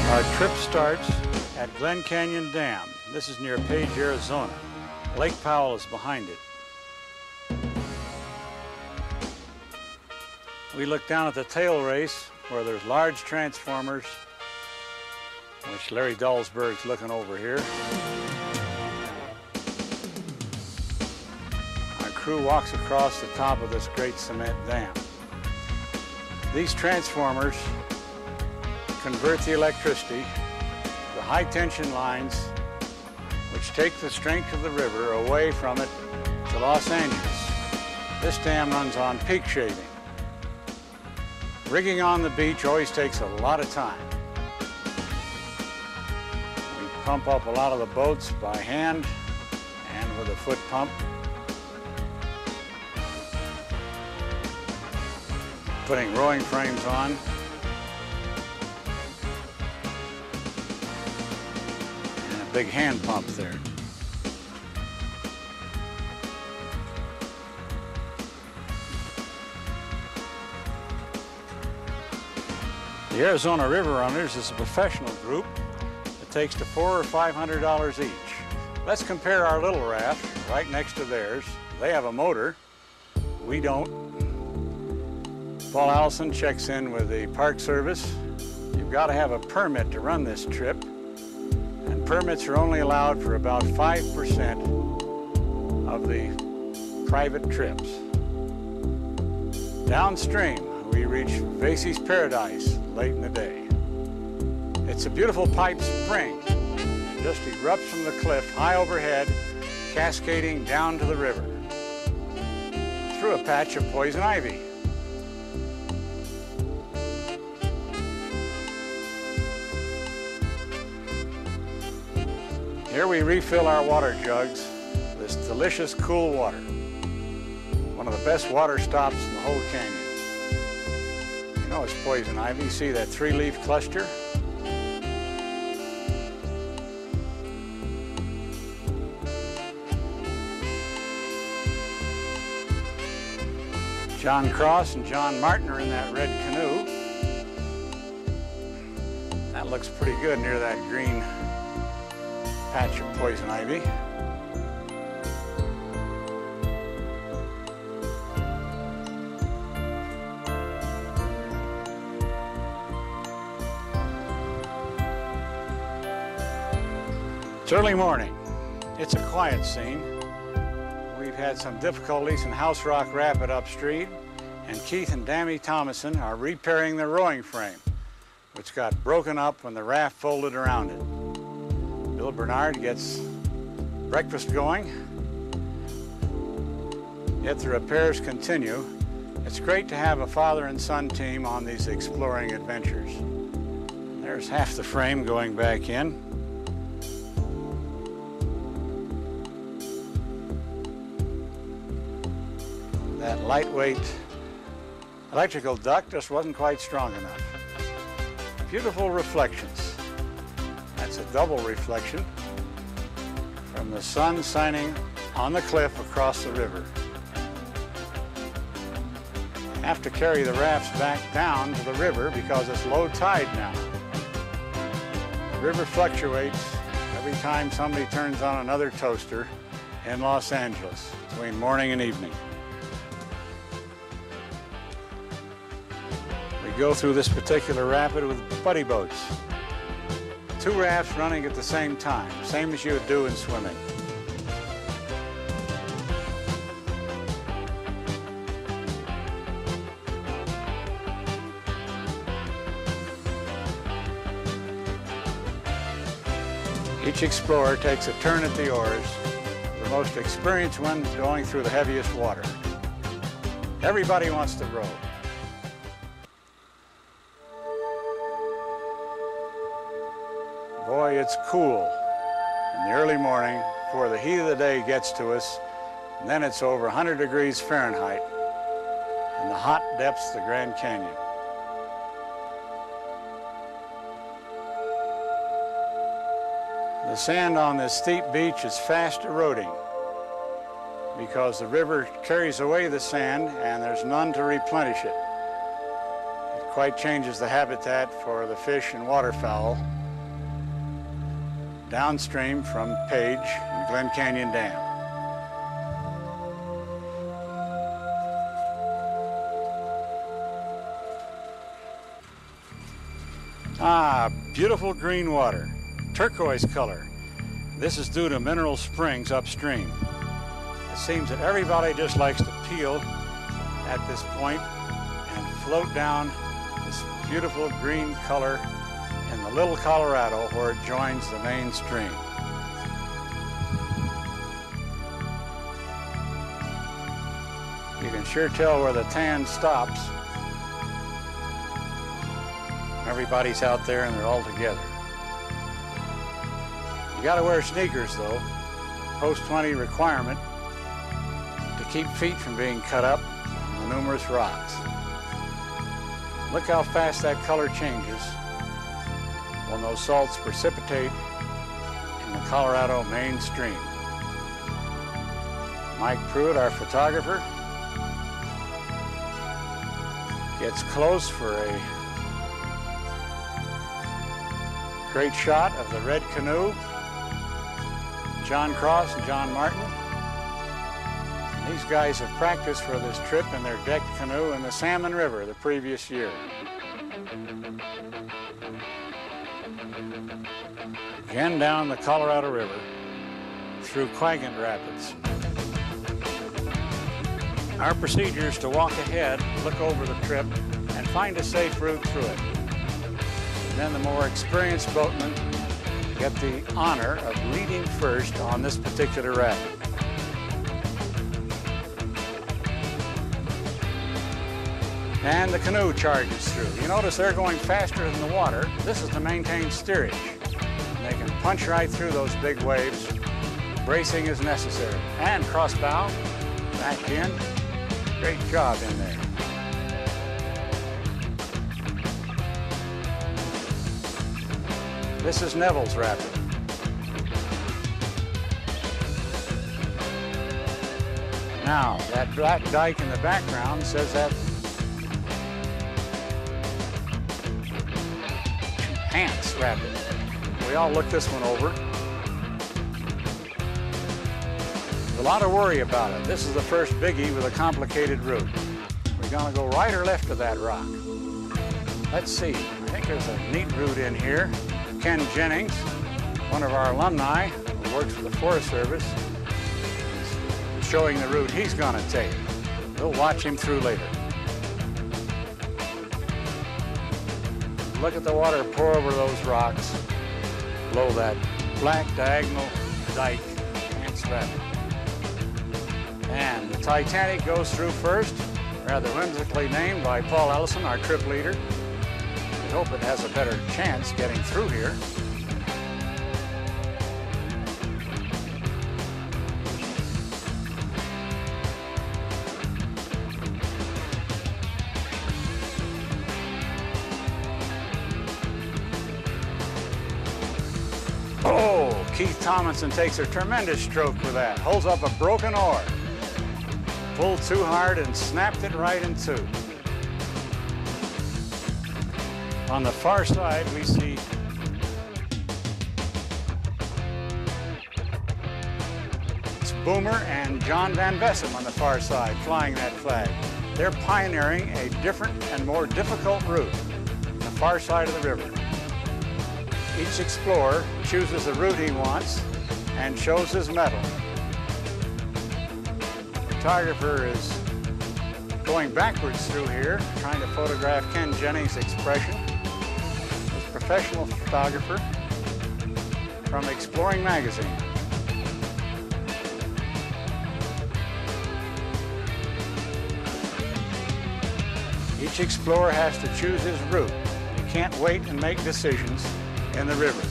Our trip starts at Glen Canyon Dam. This is near Page, Arizona. Lake Powell is behind it. We look down at the tail race where there's large transformers, which Larry Dahlsberg's looking over here. Our crew walks across the top of this great cement dam. These transformers convert the electricity to high tension lines which take the strength of the river away from it to Los Angeles. This dam runs on peak shaving. Rigging on the beach always takes a lot of time. We pump up a lot of the boats by hand and with a foot pump. Putting rowing frames on. Big hand pump there. The Arizona River Runners is a professional group that takes to $400 or $500 each. Let's compare our little raft right next to theirs. They have a motor. We don't. Paul Allison checks in with the Park Service. You've got to have a permit to run this trip. Permits are only allowed for about 5% of the private trips. Downstream, we reach Vasey's Paradise late in the day. It's a beautiful piped spring. It just erupts from the cliff high overhead, cascading down to the river through a patch of poison ivy. Here we refill our water jugs with this delicious cool water. One of the best water stops in the whole canyon. You know it's poison ivy. You see that three-leaf cluster? John Cross and John Martin are in that red canoe. That looks pretty good near that green patch of poison ivy. It's early morning. It's a quiet scene. We've had some difficulties in House Rock Rapid upstream, and Keith and Dammy Thomason are repairing the rowing frame, which got broken up when the raft folded around it. Bill Bernard gets breakfast going, yet the repairs continue. It's great to have a father and son team on these exploring adventures. There's half the frame going back in. That lightweight electrical duct just wasn't quite strong enough. Beautiful reflections. It's a double reflection from the sun shining on the cliff across the river. Have to carry the rafts back down to the river because it's low tide now. The river fluctuates every time somebody turns on another toaster in Los Angeles between morning and evening. We go through this particular rapid with buddy boats. Two rafts running at the same time, same as you would do in swimming. Each explorer takes a turn at the oars, the most experienced one going through the heaviest water. Everybody wants to row. Boy, it's cool in the early morning before the heat of the day gets to us, and then it's over 100 degrees Fahrenheit in the hot depths of the Grand Canyon. The sand on this steep beach is fast eroding because the river carries away the sand and there's none to replenish it. It quite changes the habitat for the fish and waterfowl. downstream from Page and Glen Canyon Dam. Ah, beautiful green water, turquoise color. This is due to mineral springs upstream. It seems that everybody just likes to peel at this point and float down this beautiful green color in the Little Colorado where it joins the main stream. You can sure tell where the tan stops. Everybody's out there and they're all together. You gotta wear sneakers though, post 20 requirement, to keep feet from being cut up from the numerous rocks. Look how fast that color changes when those salts precipitate in the Colorado main stream. Mike Pruitt, our photographer, gets close for a great shot of the red canoe, John Cross and John Martin. These guys have practiced for this trip in their decked canoe in the Salmon River the previous year. Again down the Colorado River through Quagant Rapids. Our procedure is to walk ahead, look over the trip, and find a safe route through it. Then the more experienced boatmen get the honor of leading first on this particular rapid. And the canoe charges through. You notice they're going faster than the water. This is to maintain steerage. And they can punch right through those big waves. Bracing is necessary. And cross bow, back in. Great job in there. This is Neville's Rapid. Now, that black dike in the background says that Hance Rapid. We all looked this one over. There's a lot of worry about it. This is the first biggie with a complicated route. We're gonna go right or left of that rock. Let's see, I think there's a neat route in here. Ken Jennings, one of our alumni who works for the Forest Service, is showing the route he's gonna take. We'll watch him through later. Look at the water pour over those rocks below that black diagonal dike, Hance Rapid. And the Titanic goes through first, rather whimsically named by Paul Ellison, our trip leader. We hope it has a better chance getting through here. Oh, Keith Tomlinson takes a tremendous stroke with that. Holds up a broken oar. Pulled too hard and snapped it right in two. On the far side, we see it's Boomer and John Van Vessem on the far side flying that flag. They're pioneering a different and more difficult route on the far side of the river. Each explorer chooses the route he wants and shows his mettle. The photographer is going backwards through here, trying to photograph Ken Jennings' expression. Professional photographer from Exploring Magazine. Each explorer has to choose his route. You can't wait and make decisions in the river.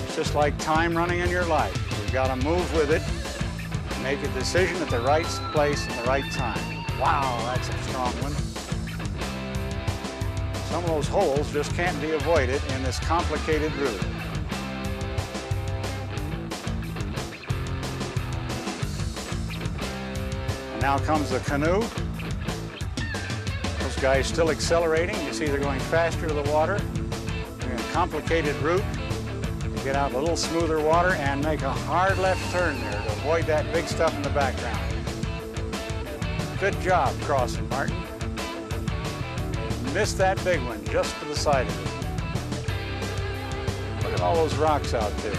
It's just like time running in your life. You've got to move with it and make a decision at the right place and the right time. Wow, that's a strong one. Some of those holes just can't be avoided in this complicated route. And now comes the canoe. Those guys still accelerating. You see they're going faster to the water. They're in a complicated route. You get out a little smoother water and make a hard left turn there to avoid that big stuff in the background. Good job crossing, Martin. Missed that big one just to the side of it. Look at all those rocks out there.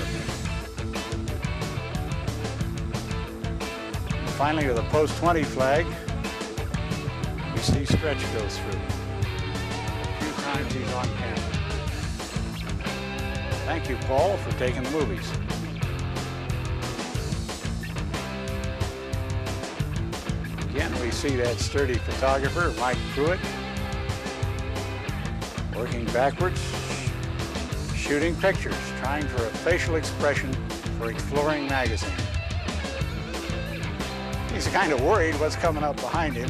And finally, with a post 20 flag, we see Stretch go through. A few times he's on camera. Thank you, Paul, for taking the movies. Again, we see that sturdy photographer, Mike Pruitt, working backwards, shooting pictures, trying for a facial expression for Exploring magazine. He's kind of worried what's coming up behind him,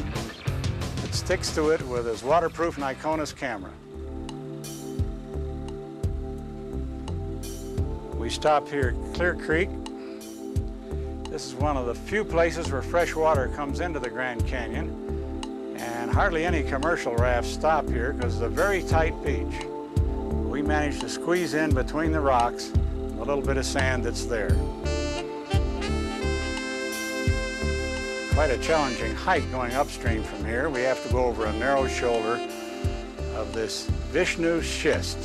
but sticks to it with his waterproof Nikonus camera. We stop here at Clear Creek. This is one of the few places where fresh water comes into the Grand Canyon, and hardly any commercial rafts stop here because it's a very tight beach. We managed to squeeze in between the rocks a little bit of sand that's there. Quite a challenging hike going upstream from here. We have to go over a narrow shoulder of this Vishnu schist.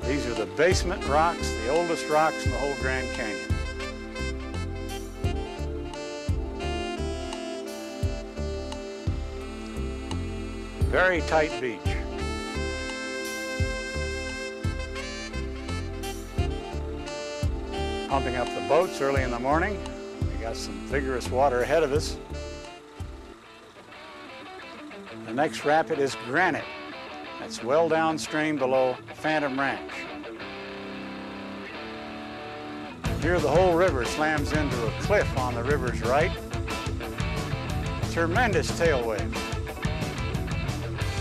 These are the basement rocks, the oldest rocks in the whole Grand Canyon. Very tight beach. Pumping up the boats early in the morning. We got some vigorous water ahead of us. The next rapid is Granite. That's well downstream below Phantom Ranch. Here the whole river slams into a cliff on the river's right. Tremendous tail waves.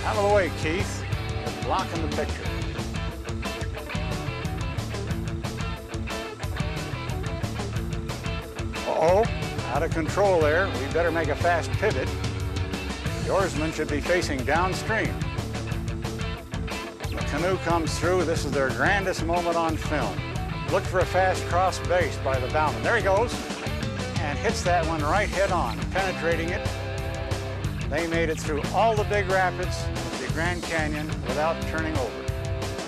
Out of the way, Keith. You're blocking the picture. Uh-oh, out of control there. We better make a fast pivot. The oarsman should be facing downstream. The canoe comes through. This is their grandest moment on film. Look for a fast cross base by the bowman. There he goes, and hits that one right head on, penetrating it. They made it through all the big rapids of the Grand Canyon without turning over.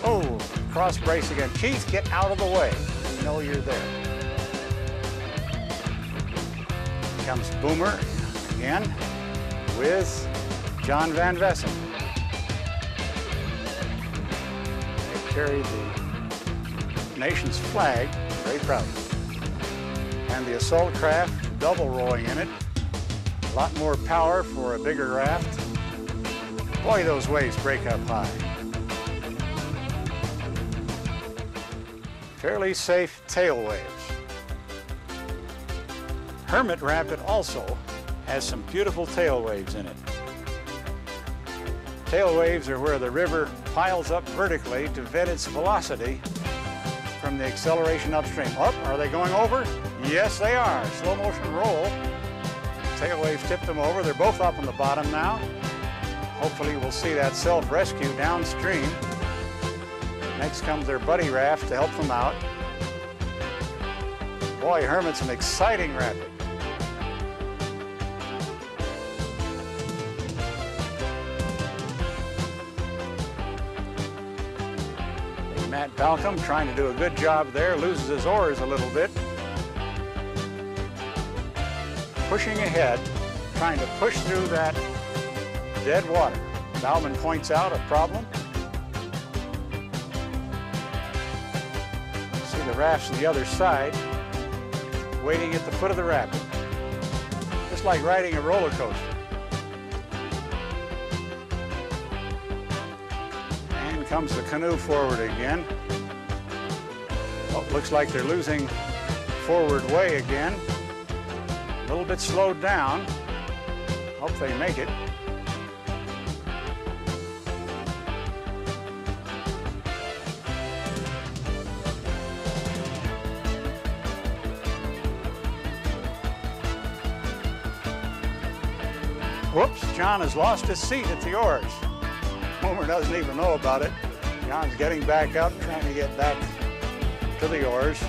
Oh, cross brace again. Keith, get out of the way. We know you're there. Here comes Boomer again with John Van Vessen. They carry the nation's flag, very proud. And the assault craft, double rowing in it. A lot more power for a bigger raft. Boy, those waves break up high. Fairly safe tail waves. Hermit Rapid also has some beautiful tail waves in it. Tail waves are where the river piles up vertically to vent its velocity from the acceleration upstream. Oh, are they going over? Yes, they are. Slow motion roll. Tail waves tipped them over. They're both up on the bottom now. Hopefully we'll see that self-rescue downstream. Next comes their buddy raft to help them out. Boy, Hermit's an exciting rapid. Matt Balcom trying to do a good job there, loses his oars a little bit. Pushing ahead, trying to push through that dead water. Bauman points out a problem. See the rafts on the other side, waiting at the foot of the rapid. Just like riding a roller coaster. And comes the canoe forward again. Oh, looks like they're losing forward way again. A little bit slowed down. Hope they make it. Whoops, John has lost his seat at the oars. Homer doesn't even know about it. John's getting back up, trying to get back to the oars.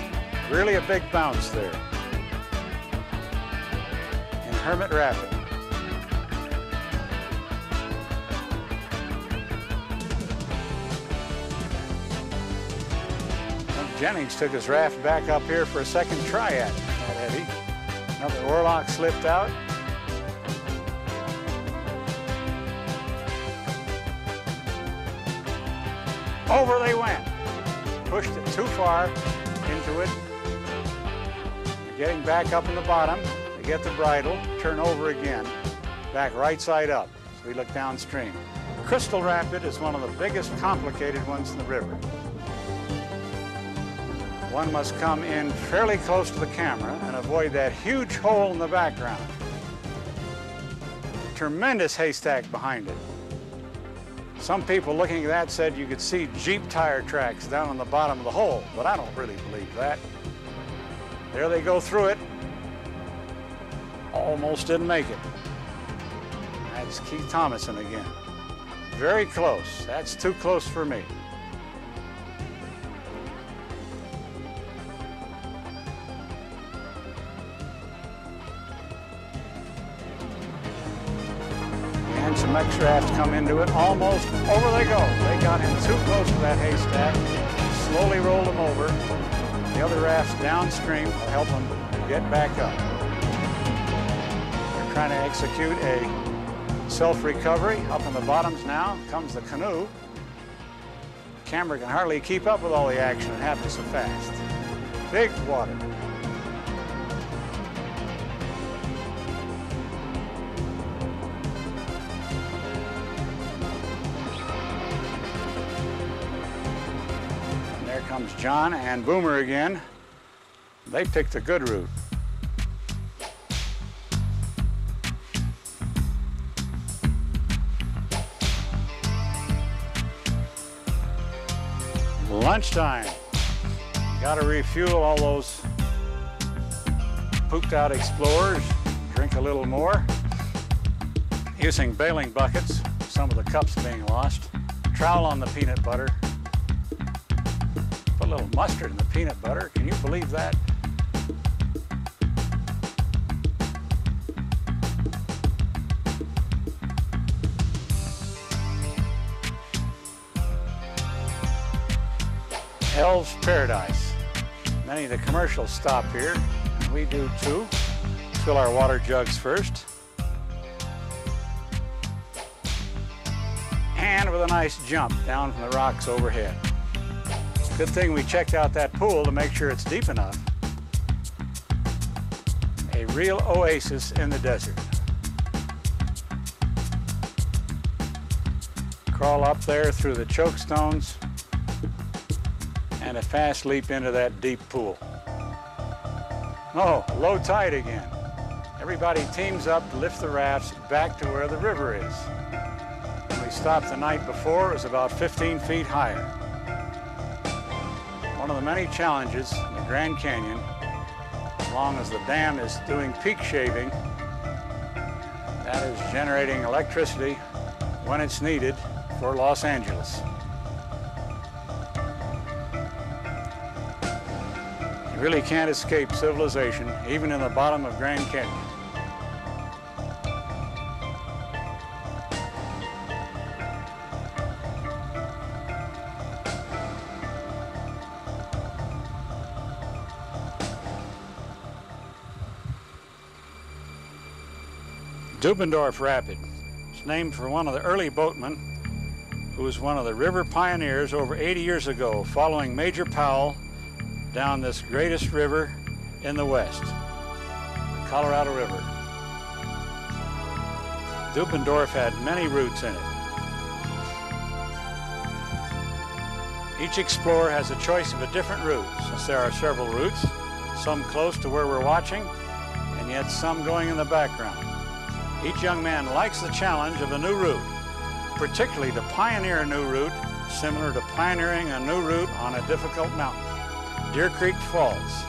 Really a big bounce there. In Hermit Rapid. Jennings took his raft back up here for a second try at it, that heavy. Another oarlock slipped out. Over they went. Pushed it too far into it. They're getting back up in the bottom. They get the bridle, turn over again, back right side up. So we look downstream. Crystal Rapid is one of the biggest complicated ones in the river. One must come in fairly close to the camera and avoid that huge hole in the background. Tremendous haystack behind it. Some people looking at that said you could see Jeep tire tracks down on the bottom of the hole, but I don't really believe that. There they go through it. Almost didn't make it. That's Keith Thomason again. Very close. That's too close for me. And some extra rafts come into it. Almost over they go. They got in too close to that haystack. Slowly rolled them over. The other rafts downstream will help them get back up. They're trying to execute a self-recovery. Up in the bottoms now comes the canoe. The camera can hardly keep up with all the action. It happens so fast. Big water. And there comes John and Boomer again. They picked a good route. Lunchtime. Got to refuel all those pooped out explorers. Drink a little more. Using bailing buckets, some of the cups being lost. Trowel on the peanut butter. Put a little mustard in the peanut butter. Can you believe that? Hell's Paradise. Many of the commercials stop here, and we do too. Fill our water jugs first. And with a nice jump down from the rocks overhead. Good thing we checked out that pool to make sure it's deep enough. A real oasis in the desert. Crawl up there through the choke stones and a fast leap into that deep pool. Oh, low tide again. Everybody teams up to lift the rafts back to where the river is. When we stopped the night before, it was about 15 feet higher. One of the many challenges in the Grand Canyon, as long as the dam is doing peak shaving, that is generating electricity when it's needed for Los Angeles. You really can't escape civilization, even in the bottom of Grand Canyon. Dubendorf Rapid. It's named for one of the early boatmen who was one of the river pioneers over 80 years ago, following Major Powell down this greatest river in the West, the Colorado River. Dubendorf had many routes in it. Each explorer has a choice of a different route, since there are several routes, some close to where we're watching, and yet some going in the background. Each young man likes the challenge of a new route, particularly to pioneer a new route, similar to pioneering a new route on a difficult mountain. Deer Creek Falls.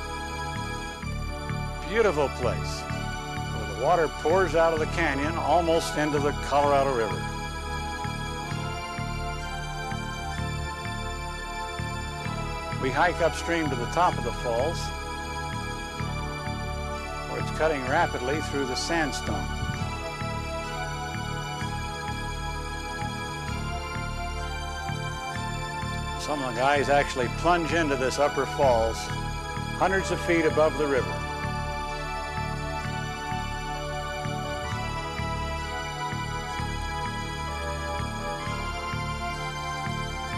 Beautiful place, where the water pours out of the canyon almost into the Colorado River. We hike upstream to the top of the falls, where it's cutting rapidly through the sandstone. Some of the guys actually plunge into this upper falls, hundreds of feet above the river.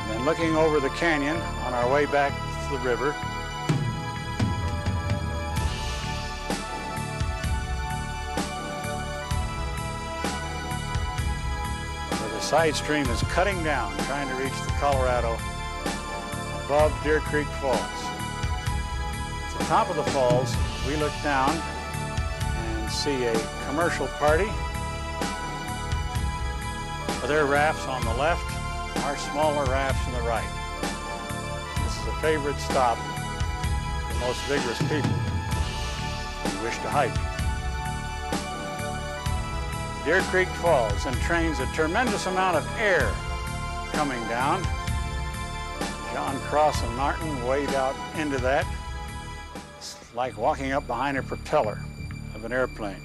And then looking over the canyon on our way back to the river, where the side stream is cutting down, trying to reach the Colorado above Deer Creek Falls. At the top of the falls, we look down and see a commercial party with their rafts on the left, our smaller rafts on the right. This is a favorite stop for most vigorous people who wish to hike. Deer Creek Falls entrains a tremendous amount of air coming down. John Cross and Martin wade out into that. It's like walking up behind a propeller of an airplane.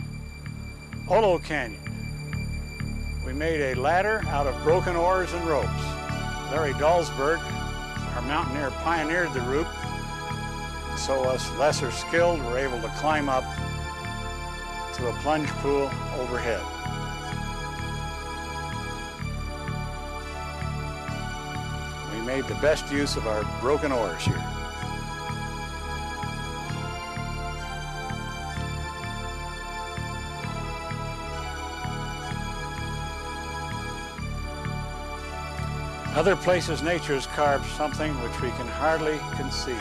Olo Canyon. We made a ladder out of broken oars and ropes. Larry Dahlsberg, our mountaineer, pioneered the route, so us lesser skilled were able to climb up to a plunge pool overhead. Made the best use of our broken oars here. Other places nature has carved something which we can hardly conceive.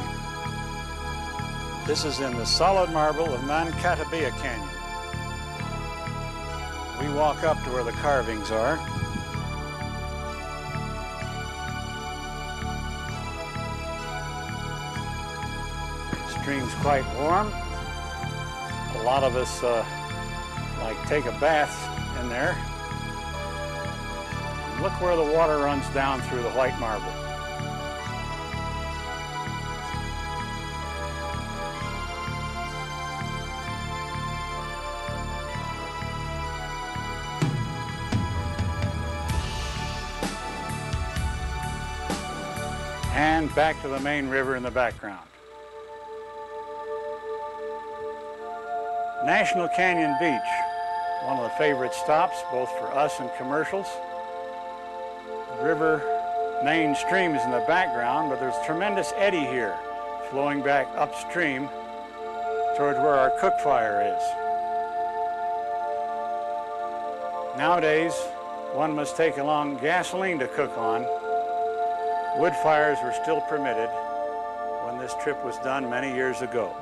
This is in the solid marble of Mankatabia Canyon. We walk up to where the carvings are. Stream's quite warm. A lot of us like take a bath in there. And look where the water runs down through the white marble. And back to the main river in the background. National Canyon Beach, one of the favorite stops, both for us and commercials. The river main stream is in the background, but there's a tremendous eddy here, flowing back upstream towards where our cook fire is. Nowadays, one must take along gasoline to cook on. Wood fires were still permitted when this trip was done many years ago.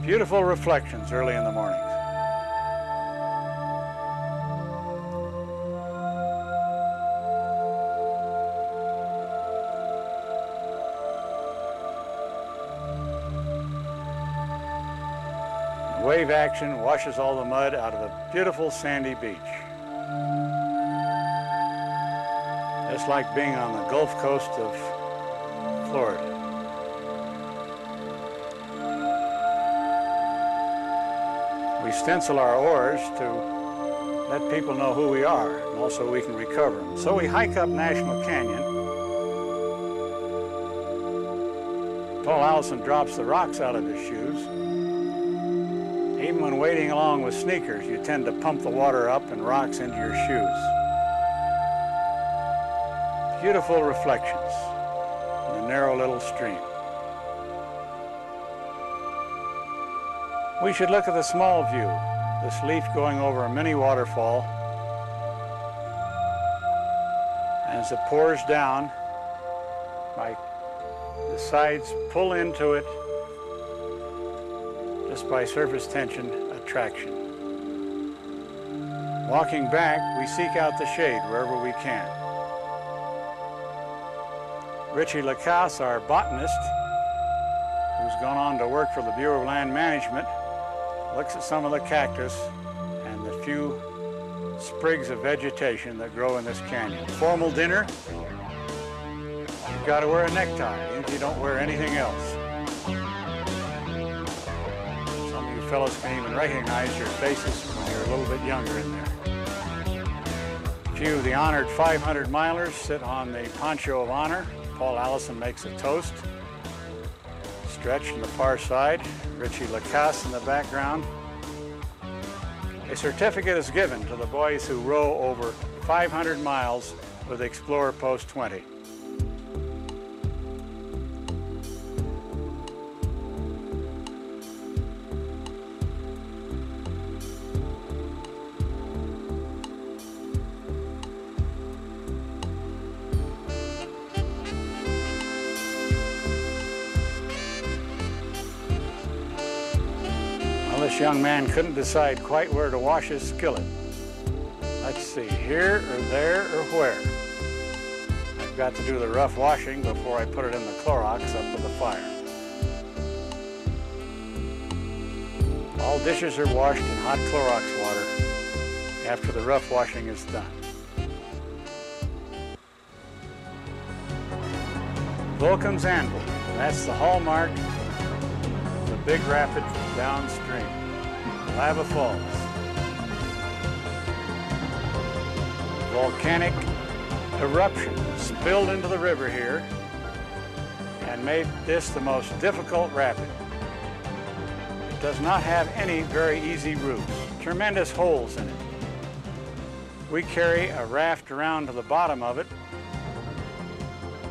Beautiful reflections early in the mornings. The wave action washes all the mud out of a beautiful sandy beach. Just like being on the Gulf Coast of Florida. We stencil our oars to let people know who we are, and also we can recover them. So we hike up National Canyon. Paul Allison drops the rocks out of his shoes. Even when wading along with sneakers, you tend to pump the water up and rocks into your shoes. Beautiful reflections in a narrow little stream. We should look at the small view, this leaf going over a mini waterfall. As it pours down, the sides pull into it just by surface tension attraction. Walking back, we seek out the shade wherever we can. Richie Lacasse, our botanist, who's gone on to work for the Bureau of Land Management, looks at some of the cactus and the few sprigs of vegetation that grow in this canyon. Formal dinner, You've got to wear a necktie if you don't wear anything else. Some of you fellows can even recognize your faces when you're a little bit younger in there. A few of the honored 500-milers sit on the poncho of honor. Paul Allison makes a toast. Stretch on the far side, Richie Lacasse in the background. A certificate is given to the boys who row over 500 miles with Explorer Post 20. This young man couldn't decide quite where to wash his skillet. Let's see, here or there or where? I've got to do the rough washing before I put it in the Clorox up to the fire. All dishes are washed in hot Clorox water after the rough washing is done. Vulcan's Anvil, that's the hallmark of the big rapid downstream. Lava Falls. Volcanic eruption spilled into the river here and made this the most difficult rapid. It does not have any very easy routes. Tremendous holes in it. We carry a raft around to the bottom of it.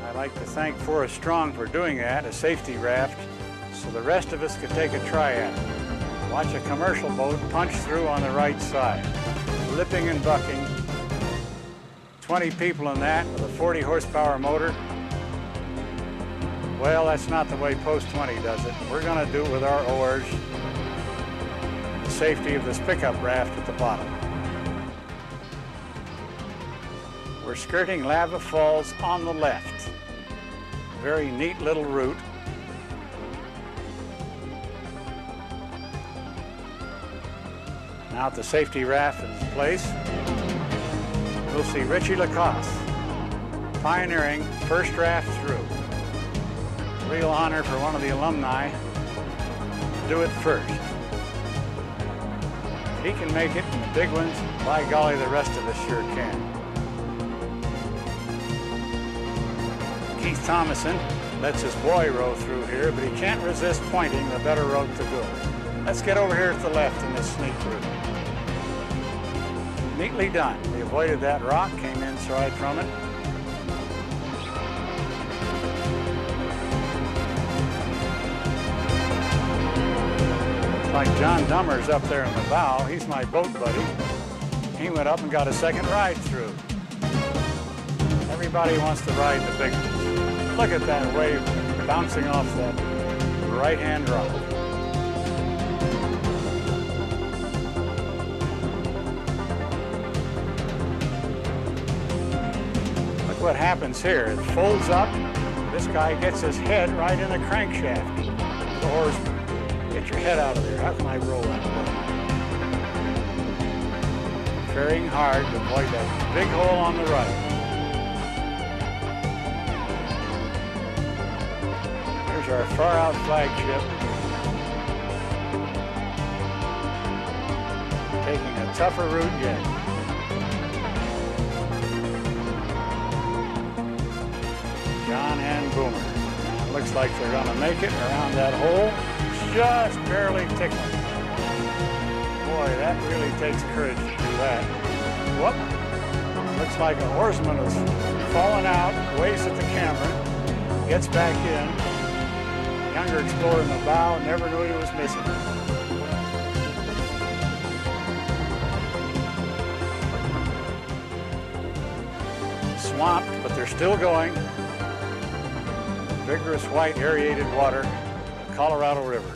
I'd like to thank Forrest Strong for doing that, a safety raft, so the rest of us could take a try at it. Watch a commercial boat punch through on the right side, lipping and bucking. 20 people in that with a 40 horsepower motor. Well, that's not the way Post 20 does it. We're going to do it with our oars and the safety of this pickup raft at the bottom. We're skirting Lava Falls on the left. Very neat little route. Now that the safety raft is in place, we'll see Richie Lacasse pioneering first raft through. Real honor for one of the alumni to do it first. If he can make it in the big ones, by golly, the rest of us sure can. Keith Thomason lets his boy row through here, but he can't resist pointing the better road to go. Let's get over here to the left in this sneak route. Neatly done. We avoided that rock, came inside from it. Looks like John Dummer's up there in the bow. He's my boat buddy. He went up and got a second ride through. Everybody wants to ride the big ones. Look at that wave bouncing off that right-hand rock. What happens here, it folds up, this guy gets his head right in the crankshaft. The oarsman, get your head out of there. How can I roll that way? Ferrying hard to avoid that big hole on the right. Here's our far out flagship. Taking a tougher route yet. John and Boomer. And it looks like they're going to make it around that hole, just barely tickling. Boy, that really takes courage to do that. Whoop. Looks like a oarsman has fallen out, waves at the camera, gets back in. Younger explorer in the bow, never knew he was missing. Swamped, but they're still going. Vigorous white aerated water, the Colorado River.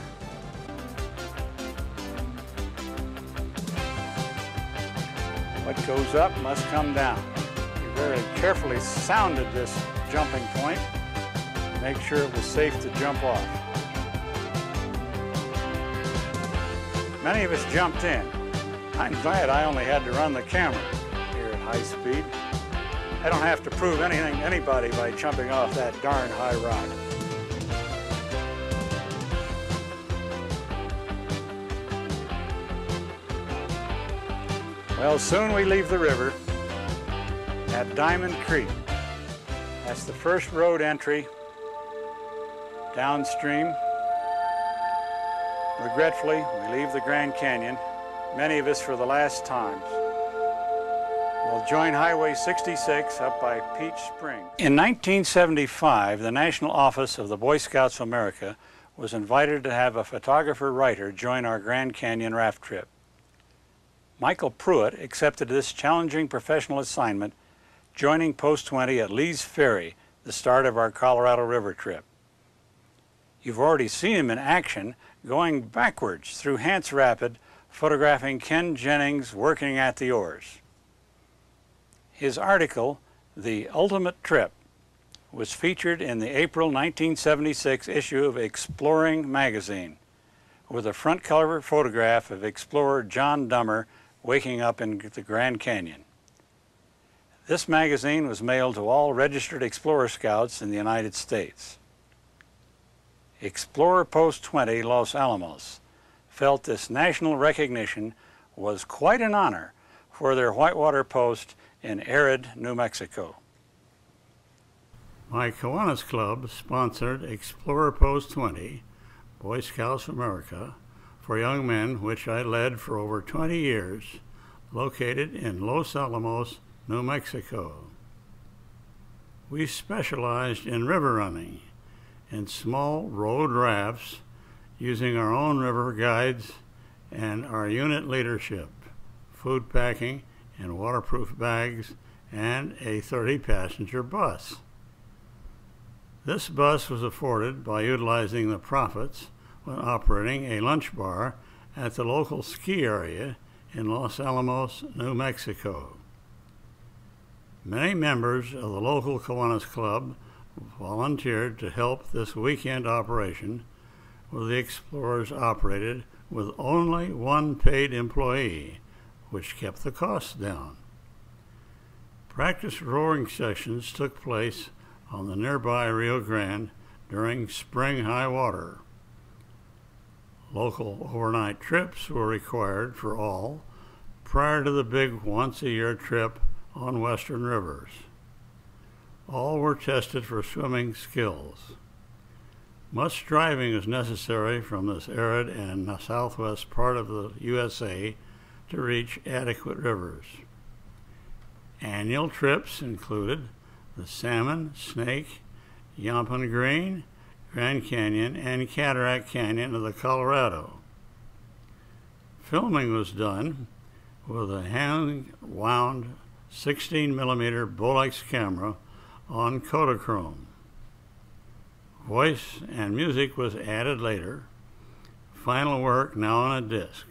What goes up must come down. We very carefully sounded this jumping point, make sure it was safe to jump off. Many of us jumped in. I'm glad I only had to run the camera here at high speed. I don't have to prove anything to anybody by jumping off that darn high rock. Well, soon we leave the river at Diamond Creek. That's the first road entry downstream. Regretfully, we leave the Grand Canyon, many of us for the last times. We'll join Highway 66 up by Peach Spring. In 1975, the National Office of the Boy Scouts of America was invited to have a photographer-writer join our Grand Canyon raft trip. Michael Pruitt accepted this challenging professional assignment, joining Post 20 at Lee's Ferry, the start of our Colorado River trip. You've already seen him in action, going backwards through Hance Rapid, photographing Ken Jennings working at the oars. His article, The Ultimate Trip, was featured in the April 1976 issue of Exploring magazine, with a front cover photograph of explorer John Dummer waking up in the Grand Canyon. This magazine was mailed to all registered Explorer Scouts in the United States. Explorer Post 20 Los Alamos felt this national recognition was quite an honor for their whitewater post in arid New Mexico. My Kiwanis Club sponsored Explorer Post 20, Boy Scouts of America, for young men, which I led for over 20 years, located in Los Alamos, New Mexico. We specialized in river running, in small road rafts, using our own river guides and our unit leadership, food packing in waterproof bags, and a 30-passenger bus. This bus was afforded by utilizing the profits when operating a lunch bar at the local ski area in Los Alamos, New Mexico. Many members of the local Kiwanis Club volunteered to help this weekend operation, where the explorers operated with only one paid employee, which kept the costs down. Practice rowing sessions took place on the nearby Rio Grande during spring high water. Local overnight trips were required for all prior to the big once-a-year trip on western rivers. All were tested for swimming skills. Much driving is necessary from this arid and southwest part of the USA to reach adequate rivers. Annual trips included the Salmon, Snake, Yampan Green, Grand Canyon, and Cataract Canyon of the Colorado. Filming was done with a hand-wound 16mm Bolex camera on Kodachrome. Voice and music was added later. Final work now on a disc.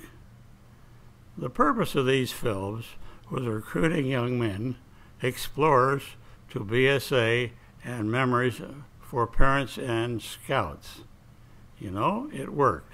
The purpose of these films was recruiting young men, explorers, to BSA and memories for parents and scouts. You know, it worked.